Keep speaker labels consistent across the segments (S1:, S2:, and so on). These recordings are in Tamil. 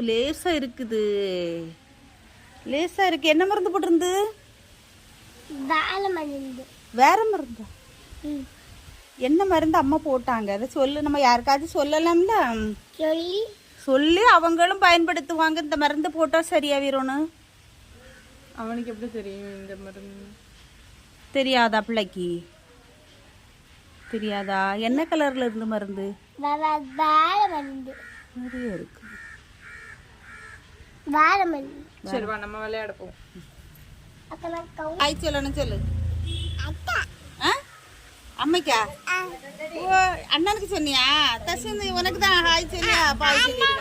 S1: லேசா இருக்குது, லேசா இருக்கு. என்ன மருந்து போட்டிருந்து? வேற மருந்து? என்ன மருந்து அம்மா போட்டாங்க? அதை சொல்லு, நம்ம யாருக்காச்சும் சொல்லலாம்ல. சொல்லி அவங்களும் பயன்படுத்துவாங்க. இந்த மருந்து போட்டா சரியா வீரோன்னு.
S2: அவனுக்கு எப்படி தெரியும் இந்த மருந்து?
S1: தெரியாதா பிள்ளைக்கு? தெரியாதா? என்ன கலர்ல இருந்து மருந்து? நிறைய இருக்கு.
S2: சரி வா நம்ம விளையாட போவோம்.
S1: ஹாய் சொல்லணும், சொல்லு. அம்மைக்கா? ஓ அண்ணனுக்கு சொன்னியா? தசிந்து உனக்கு தான் ஹாய் சொல்லியா? பாய் சொல்லியா?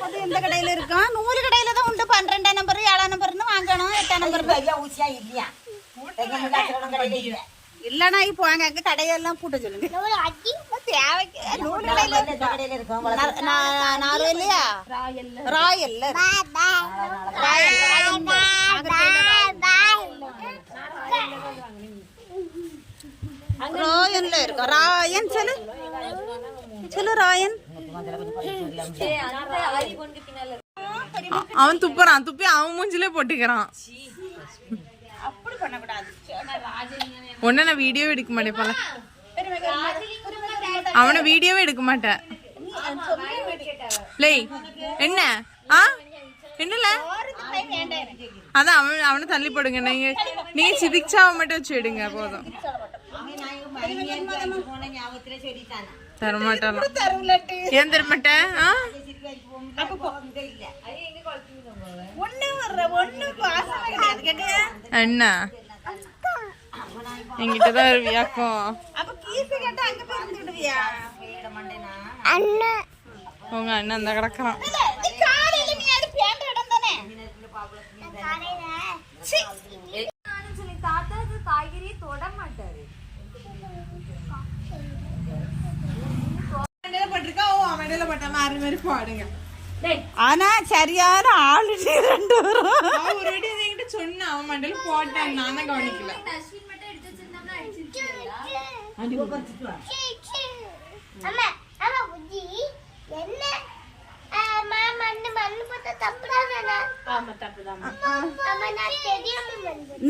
S1: அது எந்த கடையில இருக்கும்? நூறு கடையில தான் உண்டு. 12ஆம் நம்பர் 7ஆம் நம்பர்னு வாங்கணும். 8ஆம் நம்பர் இல்லனா இப்போ வாங்க. அங்க கடையெல்லாம் பூட்ட சொல்லுங்க. தேவைக்கு நூறு கடையில இருக்கும். நாலு இல்லையா? ராயல்ல ராயன்ல இருக்கும். ராயன் சொல்லு, சொல்லு ராயன்.
S2: அவன் துப்புறான், துப்பி அவன் மூஞ்சிலே போட்டுக்கிறான்.
S1: அப்படி பண்ண கூடாது.
S2: ஒன்ன நான் வீடியோவே எடுக்க மாட்டேன் போல. அவனை வீடியோவே எடுக்க மாட்டேன். என்ன என்னல அதான் அவனை தள்ளி போடுங்க. நீங்க சிதிச்சா அவன் மட்டும் வச்சு எடுங்க போதும். தரமாட்டான். ஏன் தரமாட்டேன்? என்ன என்கிட்டதான் வியாக்கம். உங்க அண்ணன் அந்த கிடக்குறான்.
S3: காய்கறியை தொட மாட்டாரு.
S1: ஆனா சரியான ஆளு ரெண்டு வரும்.
S2: சொன்ன அவன் மண்டல போட்டான், நான் தான் கவனிக்கல.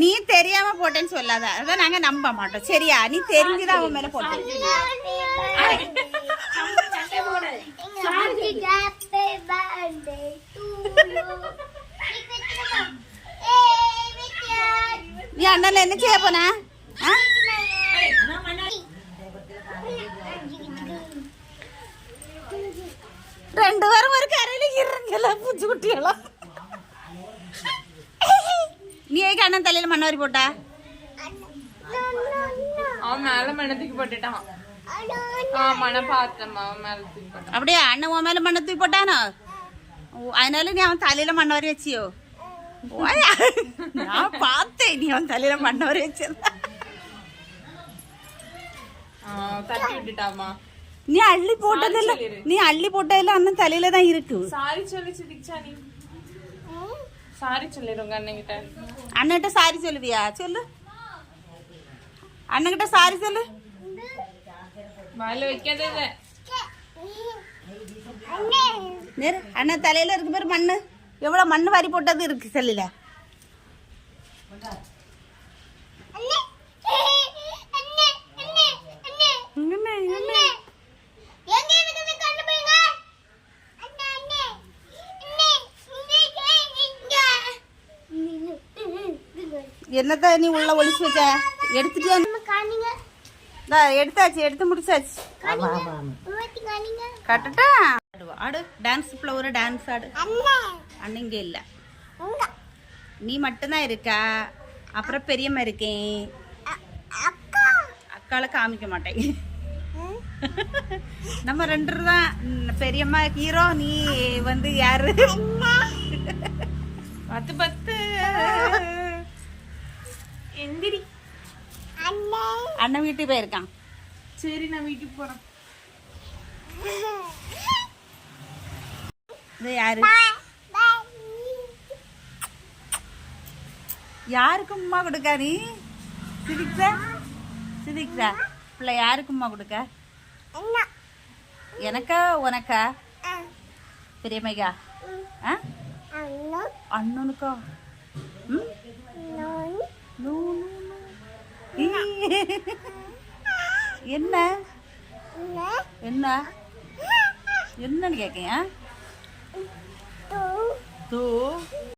S1: நீ தெரியாம போட்டேன்னு சொல்லாத, அதான் நாங்க நம்ப மாட்டோம். சரியா? நீ தெரிஞ்சுதான் அவன் மேல போட்ட. நீ அண்ணல என்ன செய்ய போன? ரெண்டு பேரும் ஒரு கரையில இருங்கல பூச்சி குட்டியெல்லாம். நீ ஏன் அண்ணன் தலையில மண்ணாரி போட்டா?
S2: அவன் மேல மண்ணத்துக்கு போட்டுட்டான்.
S1: அப்படியே அண்ணன் உன் மேல மண்ணை தூக்கி போட்டானோ? அதனால நீ அவன் தலையில மண்ணாரி வச்சியோ? நான் பார்த்தேன் நீ அவன் தலையில மண்ணாரி வச்சிருந்த. நீ அள்ளி போட்டதில்ல, நீ அள்ளி போட்டதில்ல. அண்ணன் தலையில தான் இருக்கு.
S2: சாரி சொல்லி சிதிச்சா நீ? சாரி சொல்லிருங்க அண்ணன்கிட்ட.
S1: அண்ணன்கிட்ட சாரி சொல்லுவியா? சொல்லு அண்ணன்கிட்ட சாரி சொல்லு.
S2: வாயில வைக்காதே.
S1: அண்ணன் தலையில இருக்கு பேரு மண்ணு. எவ்வளவு மண்ணு வாரி போட்டது இருக்கு செல்லுல. என்னத்த நீ உள்ள ஒளிச்சு வச்ச? எடுத்துட்டியா? எடுத்தாச்சு, எடுத்து முடிச்சாச்சு. கட்டட்டா? ஆடு டான்ஸ் ஃப்ளவர் டான்ஸ் ஆடு. அண்ணன் இங்க இல்ல, நீ மட்டும்தான் இருக்கா. அப்புறம் பெரியம்மா இருக்கேன். அக்கால காமிக்க மாட்டேன். நம்ம ரெண்டு தான். பெரியம்மா ஹீரோ, நீ வந்து யாரு? 10 எந்திரி. அண்ணன் வீட்டுக்கு போயிருக்கான்.
S2: சரி நான் வீட்டுக்கு போறேன்.
S1: இது யாரு யாருக்கு உம்மா கொடுக்க நீ சிரிக்கிறா பிள்ளை யாருக்கு உம்மா கொடுக்க எனக்கா உனக்கா பெரியம்மைக்கா அண்ணனுக்கா என்ன என்ன என்னன்னு கேட்க தூ